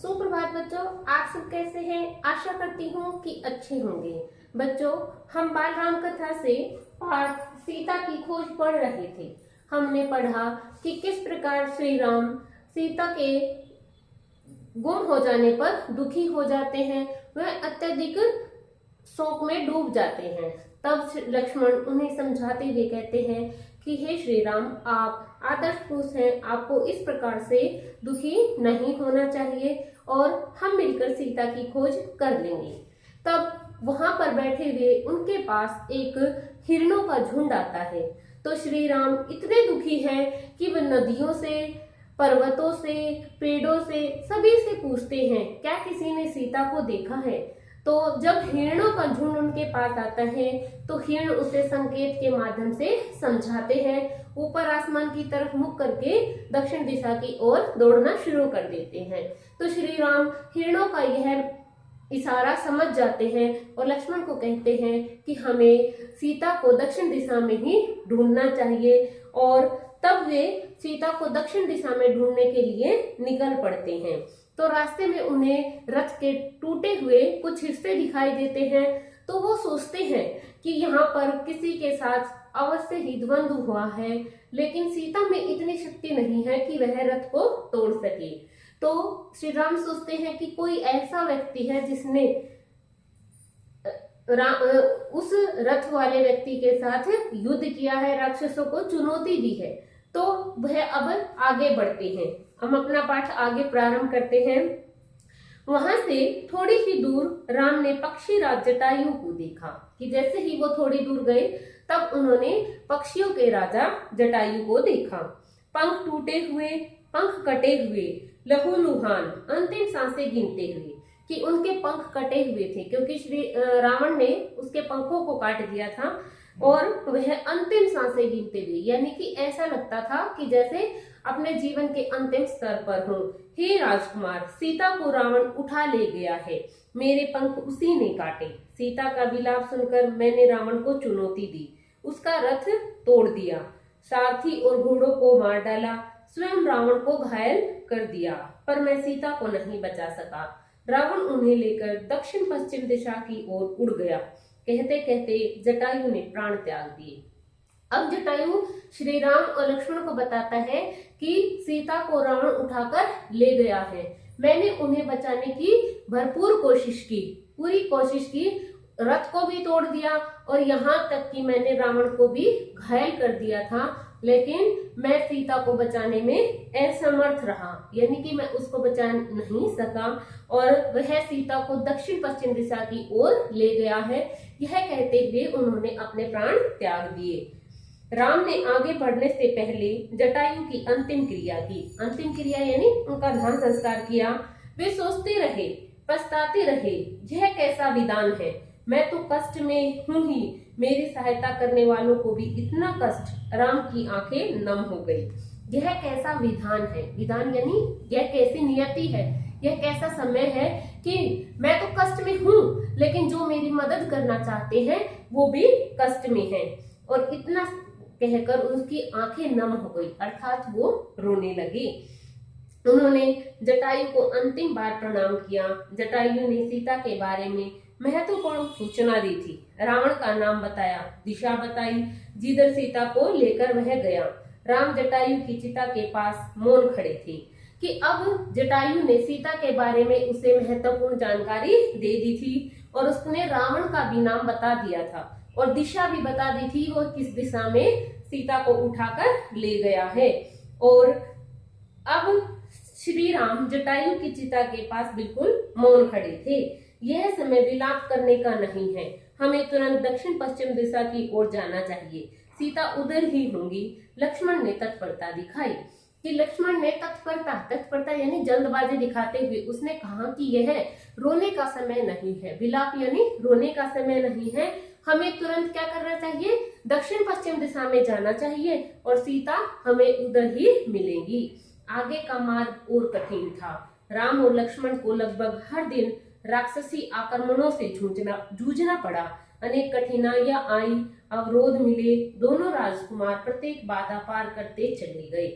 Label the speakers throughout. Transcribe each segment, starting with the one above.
Speaker 1: सुप्रभात बच्चों, आप सब कैसे हैं? आशा करती हूँ कि अच्छे होंगे। बच्चों, हम बाल राम कथा से पाठ सीता की खोज पढ़ रहे थे। हमने पढ़ा कि किस प्रकार श्री राम सीता के गुम हो जाने पर दुखी हो जाते हैं, वह अत्यधिक शोक में डूब जाते हैं। तब लक्ष्मण उन्हें समझाते हुए कहते हैं कि हे श्री राम, आप आदर्श पुरुष हैं, आपको इस प्रकार से दुखी नहीं होना चाहिए और हम मिलकर सीता की खोज कर लेंगे। तब वहां पर बैठे हुए उनके पास एक हिरणों का झुंड आता है। तो श्री राम इतने दुखी हैं कि वह नदियों से, पर्वतों से, पेड़ों से, सभी से पूछते हैं, क्या किसी ने सीता को देखा है? तो जब हिरणों का झुंड उनके पास आता है तो हिरण उसे संकेत के माध्यम से समझाते हैं। ऊपर आसमान की तरफ मुख करके दक्षिण दिशा की ओर दौड़ना शुरू कर देते हैं। तो श्री राम हिरणों का यह इशारा समझ जाते हैं और लक्ष्मण को कहते हैं कि हमें सीता को दक्षिण दिशा में ही ढूंढना चाहिए। और तब वे सीता को दक्षिण दिशा में ढूंढने के लिए निकल पड़ते हैं। तो रास्ते में उन्हें रथ के टूटे हुए कुछ हिस्से दिखाई देते हैं। तो वो सोचते हैं कि यहाँ पर किसी के साथ अवश्य ही द्वंद्व हुआ है, लेकिन सीता में इतनी शक्ति नहीं है कि वह रथ को तोड़ सके। तो श्री राम सोचते हैं कि कोई ऐसा व्यक्ति है जिसने उस रथ वाले व्यक्ति के साथ युद्ध किया है, राक्षसों को चुनौती दी है। तो वह अब आगे बढ़ते हैं। हम अपना पाठ आगे प्रारंभ करते हैं। वहां से थोड़ी ही दूर राम ने पक्षी राज जटायु को देखा कि जैसे ही वो थोड़ी दूर गए तब उन्होंने पक्षियों के राजा जटायु को देखा। पंख टूटे हुए, पंख कटे हुए, लहूलुहान, अंतिम सांसें गिनते हुए, कि उनके पंख कटे हुए थे क्योंकि श्री रावण ने उसके पंखों को काट दिया था और वह अंतिम सांसें गिनते हुए, यानी कि ऐसा लगता था कि जैसे अपने जीवन के अंतिम स्तर पर हो। हे राजकुमार, सीता को रावण उठा ले गया है, मेरे पंख उसी ने काटे। सीता का विलाप सुनकर मैंने रावण को चुनौती दी, उसका रथ तोड़ दिया, सारथी और घोड़ों को मार डाला, स्वयं रावण को घायल कर दिया, पर मैं सीता को नहीं बचा सका। रावण उन्हें लेकर दक्षिण पश्चिम दिशा की ओर उड़ गया। कहते कहते जटायु ने प्राण त्याग दिए। अब जटायु श्री राम और लक्ष्मण को बताता है कि सीता को रावण उठाकर ले गया है। मैंने उन्हें बचाने की भरपूर कोशिश की, पूरी कोशिश की, रथ को भी तोड़ दिया और यहाँ तक कि मैंने रावण को भी घायल कर दिया था, लेकिन मैं सीता को बचाने में असमर्थ रहा, यानी कि मैं उसको बचा नहीं सका और वह सीता को दक्षिण पश्चिम दिशा की ओर ले गया है। यह कहते हुए उन्होंने अपने प्राण त्याग दिए। राम ने आगे बढ़ने से पहले जटायु की अंतिम क्रिया की। अंतिम क्रिया यानी उनका दाह संस्कार किया। वे सोचते रहे, पछताते रहे, यह कैसा विधान है, मैं तो कष्ट में हूं ही, मेरी सहायता करने वालों को भी इतना कष्ट। राम की आंखें नम हो गई। यह कैसा विधान है, विधान यानी यह कैसी नियति है, यह कैसा समय है कि मैं तो कष्ट में हूँ लेकिन जो मेरी मदद करना चाहते हैं वो भी कष्ट में हैं। और इतना कहकर उसकी आंखें नम हो गई, अर्थात वो रोने लगी। उन्होंने जटायु को अंतिम बार प्रणाम किया। जटायु ने सीता के बारे में महत्वपूर्ण सूचना दी थी, रावण का नाम बताया, दिशा बताई, जिधर सीता को लेकर वह गया। राम जटायु की चिता के पास मौन खड़े थे कि अब जटायु ने सीता के बारे में उसे महत्वपूर्ण जानकारी दे दी थी और उसने रावण का भी नाम बता दिया था और दिशा भी बता दी थी, वो किस दिशा में सीता को उठाकर ले गया है। और अब श्री राम जटायु की चिता के पास बिल्कुल मौन खड़े थे। यह समय विलाप करने का नहीं है, हमें तुरंत दक्षिण पश्चिम दिशा की ओर जाना चाहिए, सीता उधर ही होंगी। लक्ष्मण ने तत्परता दिखाई कि लक्ष्मण ने तत्परता यानी जल्दबाजी दिखाते हुए उसने कहा कि यह रोने का समय नहीं है, विलाप यानी रोने का समय नहीं है, हमें तुरंत क्या करना चाहिए, दक्षिण पश्चिम दिशा में जाना चाहिए और सीता हमें उधर ही मिलेगी। आगे का मार्ग और कठिन था। राम और लक्ष्मण को लगभग हर दिन राक्षसी आक्रमणों से जूझना पड़ा। अनेक कठिनाइयां आई, अवरोध मिले, दोनों राजकुमार प्रत्येक बाधा पार करते चले गए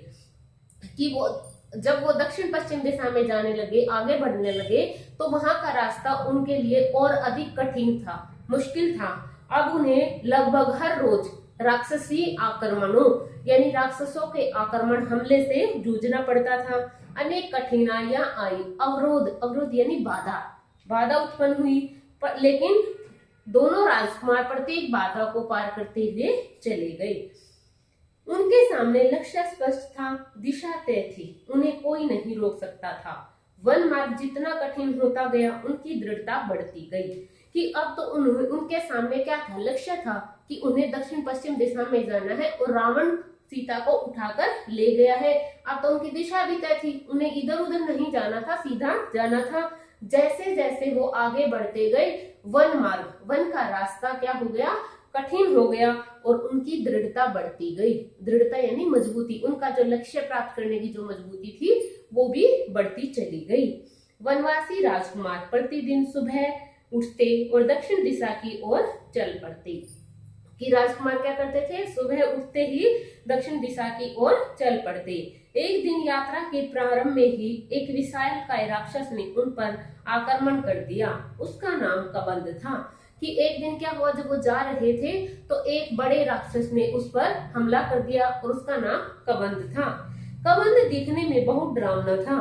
Speaker 1: कि वो जब वो दक्षिण पश्चिम दिशा में जाने लगे, आगे बढ़ने लगे, तो वहां का रास्ता उनके लिए और अधिक कठिन था, मुश्किल था। अब उन्हें लगभग हर रोज राक्षसी आक्रमणों यानी राक्षसों के आक्रमण हमले से जूझना पड़ता था। अनेक कठिनाइयां आई, अवरोध यानी बाधा उत्पन्न हुई, लेकिन दोनों राजकुमार प्रत्येक बाधा को पार करते हुए चले गए। उनके सामने लक्ष्य स्पष्ट था, दिशा तय थी, उन्हें कोई नहीं रोक सकता था। वन मार्ग जितना कठिन होता गया, उनकी दृढ़ता बढ़ती गई कि अब तो उनके सामने क्या था, लक्ष्य था कि उन्हें दक्षिण पश्चिम दिशा में जाना है और रावण सीता को उठाकर ले गया है। अब तो उनकी दिशा भी तय थी, उन्हें इधर उधर नहीं जाना था, सीधा जाना था। जैसे जैसे वो आगे बढ़ते गए, वन का रास्ता क्या हो गया, कठिन हो गया और उनकी दृढ़ता बढ़ती गई। दृढ़ता यानी मजबूती, उनका जो लक्ष्य प्राप्त करने की जो मजबूती थी वो भी बढ़ती चली गई। वनवासी राजकुमार प्रतिदिन सुबह उठते और दक्षिण दिशा की ओर चल पड़ते। कि राजकुमार क्या करते थे, सुबह उठते ही दक्षिण दिशा की ओर चल पड़ते। एक दिन यात्रा के प्रारंभ में ही एक विशालकाय राक्षस ने उन पर आक्रमण कर दिया। उसका नाम कबंध था। कि एक दिन क्या हुआ, जब वो जा रहे थे तो एक बड़े राक्षस ने उस पर हमला कर दिया और उसका नाम कबंध था। कबंध दिखने में बहुत डरावना था।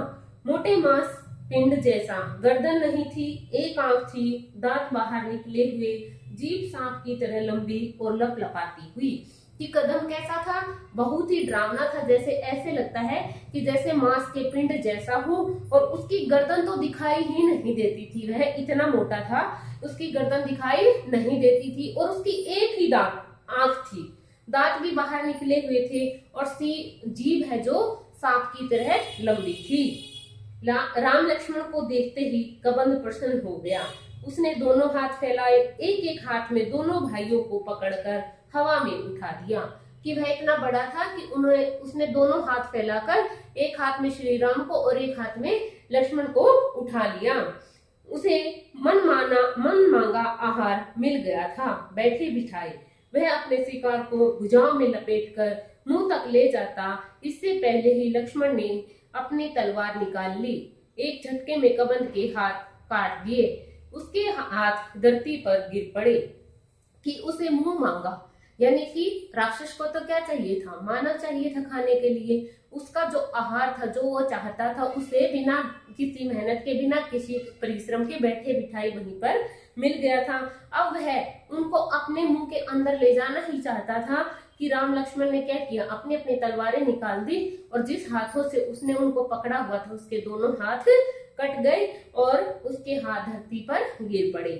Speaker 1: मोटे मांस पिंड जैसा, गर्दन नहीं थी, एक आंख थी, दांत बाहर निकले हुए, जीभ सांप की तरह लंबी और लपलपाती हुई। कि कदम कैसा था, बहुत ही डरावना था। जैसे ऐसे लगता है कि जैसे मांस के पिंड जैसा हो, और उसकी गर्दन तो दिखाई ही नहीं देती थी, वह इतना मोटा था, उसकी गर्दन दिखाई नहीं देती थी और उसकी एक ही आंख थी, दांत भी बाहर निकले हुए थे और जीभ है जो सांप की तरह लंबी थी। राम लक्ष्मण को देखते ही कबंध प्रसन्न हो गया। उसने दोनों हाथ फैलाए, एक एक हाथ में दोनों भाइयों को पकड़कर हवा में उठा दिया। कि वह इतना बड़ा था कि उसने दोनों हाथ फैलाकर एक हाथ में श्री राम को और एक हाथ में लक्ष्मण को उठा लिया। उसे मन मांगा आहार मिल गया था। बैठे बिठाए वह अपने शिकार को भुजाओं में लपेटकर मुंह तक ले जाता, इससे पहले ही लक्ष्मण ने अपनी तलवार निकाल ली। एक झटके में कबंध के हाथ काट दिए। उसके हाथ धरती पर गिर पड़े। कि उसे मुंह मांगा, यानी कि राक्षस को तो क्या चाहिए था, माना चाहिए था खाने के लिए। उसका जो आहार था, जो वो चाहता था, उसे बिना किसी मेहनत के, बिना किसी परिश्रम के बैठे बिठाई वहीं पर मिल गया था। अब वह उनको अपने मुंह के अंदर ले जाना ही चाहता था कि राम लक्ष्मण ने क्या किया, अपनी अपनी तलवारें निकाल दी और जिस हाथों से उसने उनको पकड़ा हुआ था उसके दोनों हाथ कट गए और उसके हाथ धरती पर गिर पड़े।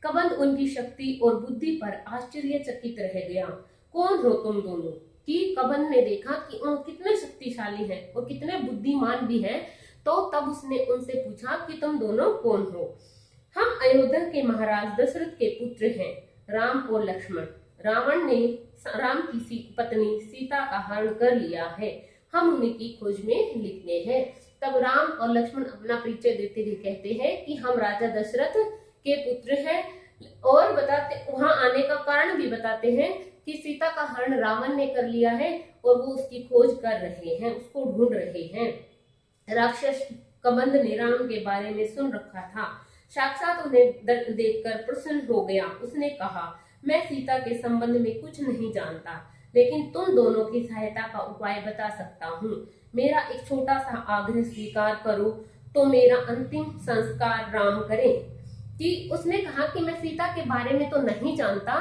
Speaker 1: कबंध उनकी शक्ति और बुद्धि पर आश्चर्यचकित रह गया। कौन हो तुम दोनों? कि कबंध ने देखा कि उन कितने शक्तिशाली हैं और कितने बुद्धिमान भी हैं, तो तब उसने उनसे पूछा कि तुम दोनों कौन हो? हम अयोध्या के महाराज दशरथ के पुत्र हैं, राम और लक्ष्मण। रावण ने राम की पत्नी सीता का हरण कर लिया है, हम उन्हीं की खोज में निकले हैं। तब राम और लक्ष्मण अपना परिचय देते हुए कहते हैं कि हम राजा दशरथ के पुत्र हैं, और वहां आने का कारण भी बताते हैं कि सीता का हरण रावण ने कर लिया है और वो उसकी खोज कर रहे हैं, उसको ढूंढ रहे हैं। राक्षस कबंध ने राम के बारे में सुन रखा था, साक्षात उन्हें देखकर प्रसन्न हो गया। उसने कहा, मैं सीता के संबंध में कुछ नहीं जानता, लेकिन तुम दोनों की सहायता का उपाय बता सकता हूँ। मेरा एक छोटा सा आग्रह स्वीकार करो तो मेरा अंतिम संस्कार राम करें। कि उसने कहा कि मैं सीता के बारे में तो नहीं जानता,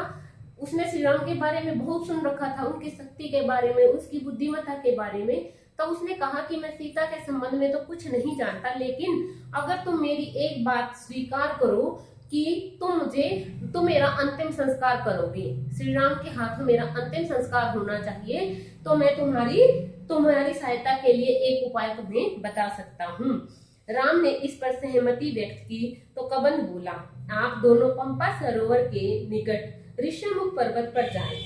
Speaker 1: उसने श्री राम के बारे में बहुत सुन रखा था, उनकी शक्ति के बारे में, उसकी बुद्धिमत्ता के बारे में। तो उसने कहा कि मैं सीता के संबंध में तो कुछ नहीं जानता, लेकिन अगर तुम मेरी एक बात स्वीकार करो कि तुम मेरा अंतिम संस्कार करोगे, श्री राम के हाथों मेरा अंतिम संस्कार होना चाहिए, तो मैं तुम्हारी सहायता के लिए एक उपाय तुम्हें बता सकता हूँ। राम ने इस पर सहमति व्यक्त की तो कबंध बोला, आप दोनों पंपा सरोवर के निकट ऋष्यमुख पर्वत पर जाएं।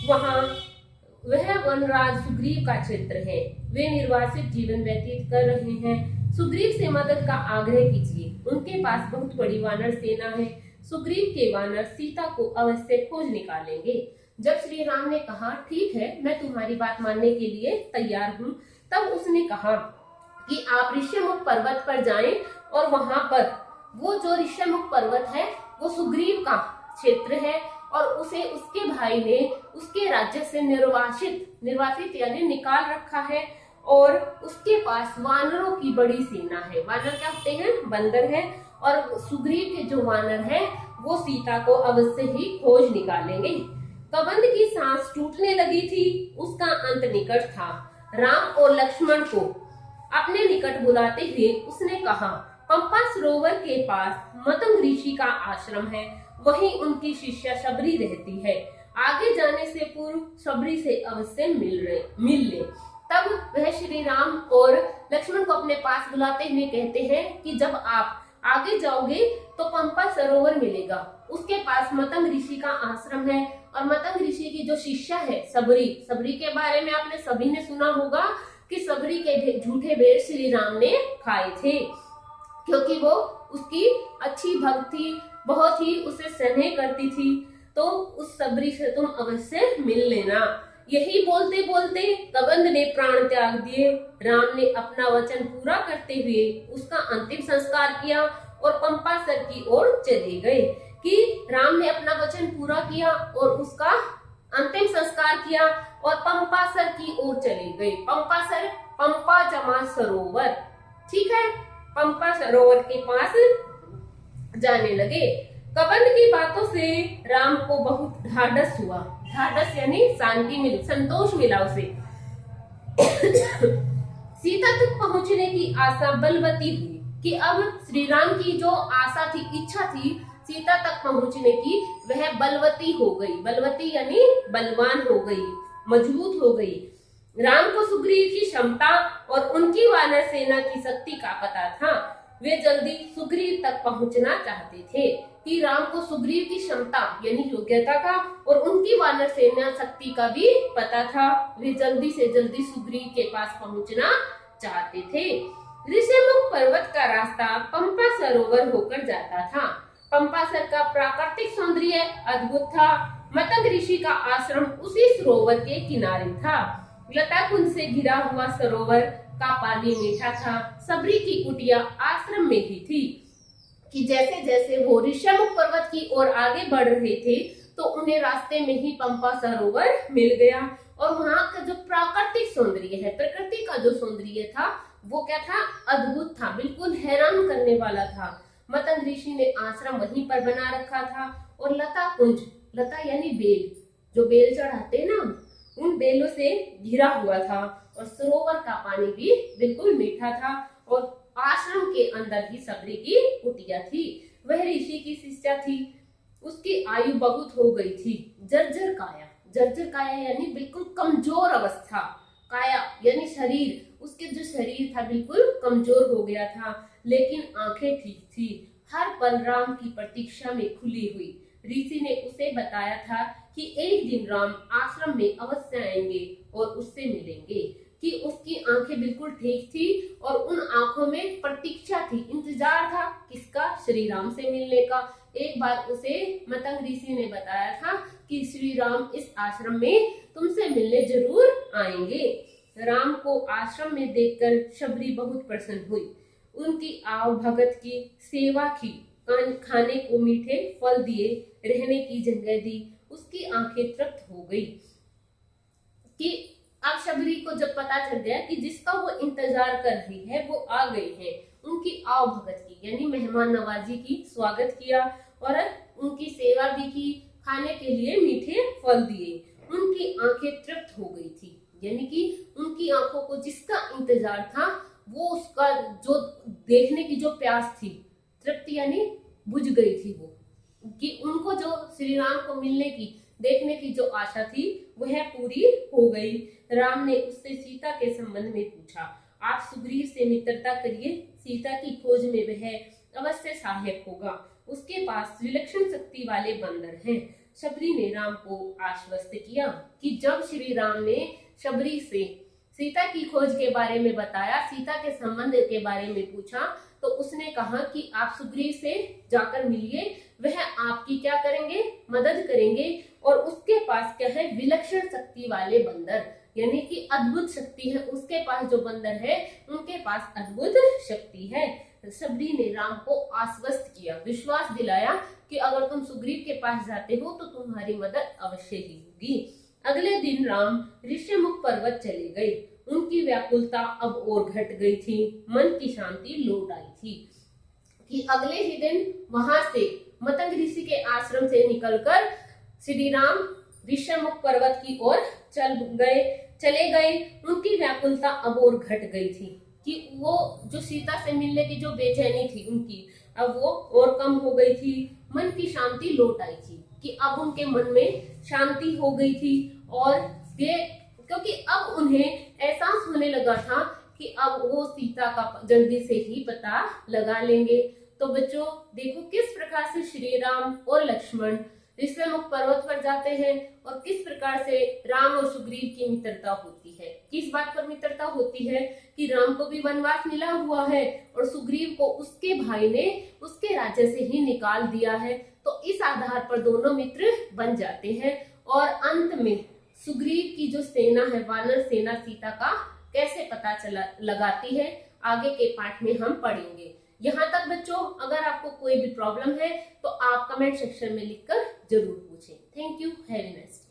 Speaker 1: वहां वह वनराज सुग्रीव का क्षेत्र है, वे निर्वासित जीवन व्यतीत कर रहे हैं। सुग्रीव से मदद का आग्रह कीजिए, उनके पास बहुत बड़ी वानर सेना है। सुग्रीव के वानर सीता को अवश्य खोज निकालेंगे। जब श्री राम ने कहा, ठीक है, मैं तुम्हारी बात मानने के लिए तैयार हूँ, तब उसने कहा कि आप ऋष्यमुख पर्वत पर जाएं और वहां पर वो जो ऋष्यमुख पर्वत है वो सुग्रीव का क्षेत्र है और उसे उसके भाई ने उसके राज्य से निर्वासित यानी निकाल रखा है और उसके पास वानरों की बड़ी सेना है। वानर क्या होते हैं? बंदर है। और सुग्रीव के जो वानर है वो सीता को अवश्य ही खोज निकालेंगे। कबंध की सांस टूटने लगी थी, उसका अंत निकट था। राम और लक्ष्मण को अपने निकट बुलाते हुए उसने कहा, पंपा सरोवर के पास मतंग ऋषि का आश्रम है, वहीं उनकी शिष्या शबरी रहती है। आगे जाने से पूर्व शबरी से अवश्य मिल ले। तब वह श्री राम और लक्ष्मण को अपने पास बुलाते हुए कहते हैं कि जब आप आगे जाओगे तो पंपा सरोवर मिलेगा, उसके पास मतंग ऋषि का आश्रम है और मतंग ऋषि की जो शिष्या है सबरी के बारे में आपने सभी ने सुना होगा कि सबरी के झूठे बेर श्री राम ने खाए थे, क्योंकि वो उसकी अच्छी भक्त थी, बहुत ही उसे स्नेह करती थी। तो उस सबरी से तुम अवश्य मिल लेना। यही बोलते बोलते कबंध ने प्राण त्याग दिए। राम ने अपना वचन पूरा करते हुए उसका अंतिम संस्कार किया और पंपासर की ओर चले गए। कि राम ने अपना वचन पूरा किया और उसका अंतिम संस्कार किया और पंपासर की ओर चले गए। पंपासर, पंपा जमा सरोवर, ठीक है, पंपा सरोवर के पास जाने लगे। कबंध की बातों से राम को बहुत ढाढ़स हुआ। ढाढ़स यानी शांति मिली, संतोष मिला उसे। सीता तक पहुंचने की आशा बलवती हुई कि अब श्री राम की जो आशा थी, इच्छा थी सीता तक पहुंचने की, वह बलवती हो गई। बलवती यानी बलवान हो गई, मजबूत हो गई। राम को सुग्रीव की क्षमता और उनकी वानर सेना की शक्ति का पता था। वे जल्दी सुग्रीव तक पहुंचना चाहते थे कि राम को सुग्रीव की क्षमता यानी योग्यता का और उनकी वानर सेना शक्ति का भी पता था। वे जल्दी से जल्दी सुग्रीव के पास पहुंचना चाहते थे। ऋषिमुख पर्वत का रास्ता पंपा सरोवर होकर जाता था। पंपासर का प्राकृतिक सौंदर्य अद्भुत था। मतंग ऋषि का आश्रम उसी सरोवर के किनारे था। लता कुंज से घिरा हुआ सरोवर का पानी मीठा था। सबरी की कुटिया आश्रम में ही थी कि जैसे जैसे वो ऋषिमुख पर्वत की ओर आगे बढ़ रहे थे तो उन्हें रास्ते में ही पंपा सरोवर मिल गया। और वहां का जो प्राकृतिक सौंदर्य है, प्रकृति का जो सौंदर्य था, वो क्या था? अद्भुत था, बिल्कुल हैरान करने वाला था। मतंग ऋषि ने आश्रम वहीं पर बना रखा था और लता कुंज, लता यानी बेल, जो बेल चढ़ाते ना, उन बेलों से घिरा हुआ था और सरोवर का पानी भी बिल्कुल मीठा था और आश्रम के अंदर ही सबरी की कुटिया थी। वह ऋषि की शिष्या थी, उसकी आयु बहुत हो गई थी। जर्जर काया यानी बिल्कुल कमजोर अवस्था। काया यानी शरीर, उसके जो शरीर था बिल्कुल कमजोर हो गया था, लेकिन आंखें ठीक थी, हर पल राम की प्रतीक्षा में खुली हुई। ऋषि ने उसे बताया था कि एक दिन राम आश्रम में अवश्य आएंगे और उससे मिलेंगे। कि उसकी आंखें बिल्कुल ठीक थी और उन आंखों में प्रतीक्षा थी, इंतजार था किसका? श्री राम से मिलने का। एक बार उसे मतंग ऋषि ने बताया था कि श्री राम इस आश्रम में तुमसे मिलने जरूर आएंगे। राम को आश्रम में देखकर शबरी बहुत प्रसन्न हुई। उनकी आव भगत की सेवा की, खाने को मीठे फल दिए, रहने की जगह दी। उसकी आंखें तृप्त हो गई कि अब शबरी को जब पता चल गया कि जिसका वो इंतजार कर रही है वो आ गई है। उनकी आव भगत की यानी मेहमान नवाजी की, स्वागत किया और उनकी सेवा भी की, खाने के लिए मीठे फल दिए। उनकी आंखें तृप्त हो गई थी, यानी कि उनकी आंखों को जिसका इंतजार था वो उसका जो देखने की जो प्यास थी, तृप्ति यानी बुझ गई थी वो, कि उनको जो श्री राम को मिलने की, देखने की जो आशा थी वह पूरी हो गई। राम ने उससे सीता के संबंध में पूछा। आप सुग्रीव से मित्रता करिए, सीता की खोज में वह अवश्य सहायक होगा। उसके पास विलक्षण शक्ति वाले बंदर हैं। शबरी ने राम को आश्वस्त किया कि जब श्री राम ने शबरी से सीता की खोज के बारे में बताया, सीता के संबंध के बारे में पूछा, तो उसने कहा कि आप सुग्रीव से जाकर मिलिए, वह आपकी क्या करेंगे? मदद करेंगे। और उसके पास क्या है? विलक्षण शक्ति वाले बंदर, यानी कि अद्भुत शक्ति है, उसके पास जो बंदर है उनके पास अद्भुत शक्ति है। शबरी ने राम को आश्वस्त किया, विश्वास दिलाया कि अगर तुम सुग्रीव के पास जाते हो तो तुम्हारी मदद अवश्य ही होगी। अगले दिन राम ऋष्यमुख पर्वत चले गए। उनकी व्याकुलता अब और घट गई थी, मन की शांति लौट आई थी कि अगले ही दिन वहां से मतंग ऋषि के आश्रम से निकलकर श्री राम ऋष्यमुख पर्वत की ओर चले गए। उनकी व्याकुलता अब और घट गई थी कि वो जो सीता से मिलने की जो बेचैनी थी उनकी, अब वो और कम हो गई थी। मन की शांति लौट आई थी कि अब उनके मन में शांति हो गई थी। और ये क्योंकि अब उन्हें एहसास होने लगा था कि अब वो सीता का जल्दी से ही पता लगा लेंगे। तो बच्चों देखो किस प्रकार से श्री राम और लक्ष्मण ऋष्यमुख पर्वत पर जाते हैं और किस प्रकार से राम और सुग्रीव की मित्रता होती है। किस बात पर मित्रता होती है कि राम को भी वनवास मिला हुआ है और सुग्रीव को उसके भाई ने उसके राज्य से ही निकाल दिया है। तो इस आधार पर दोनों मित्र बन जाते हैं और अंत में सुग्रीव की जो सेना है, वानर सेना, सीता का कैसे पता लगाती है, आगे के पाठ में हम पढ़ेंगे। यहाँ तक बच्चों अगर आपको कोई भी प्रॉब्लम है तो आप कमेंट सेक्शन में लिखकर जरूर पूछें। Thank you, have a nice day.